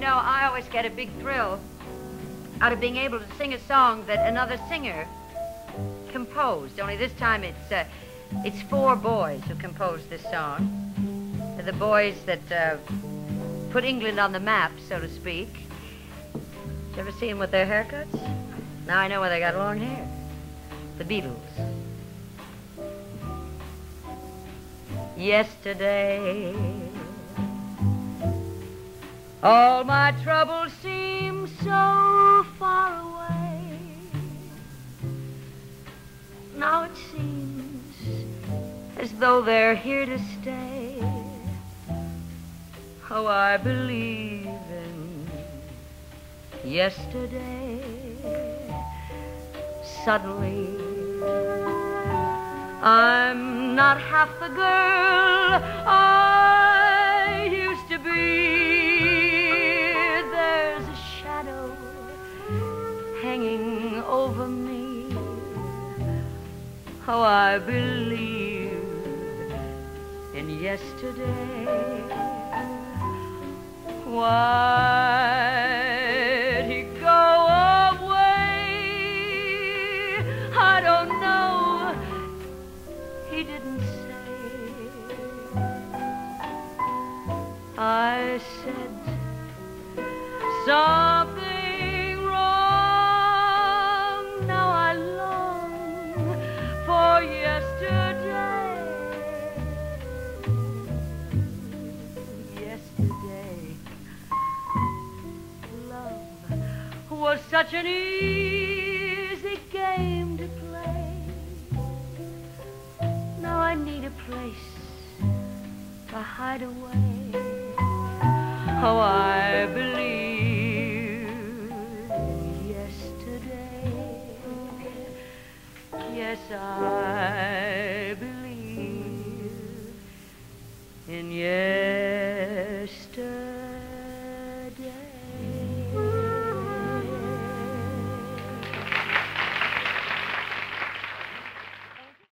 know, I always get a big thrill out of being able to sing a song that another singer composed. Only this time it's four boys who composed this song. They're the boys that put England on the map, so to speak. Did you ever see them with their haircuts? Now I know why they got long hair. The Beatles. Yesterday, all my troubles seem so far away. Now it seems as though they're here to stay. Oh, I believe in yesterday. Suddenly, I'm not half the girl I used to be. There's a shadow hanging over me. Oh, I believe in yesterday. Why'd he go away? I don't know. He didn't say. I said something wrong. Now I long for yesterday. Yesterday, love was such an easy game to play. Now I need a place to hide away. Oh, I believe yesterday. Yes, I believe in yesterday.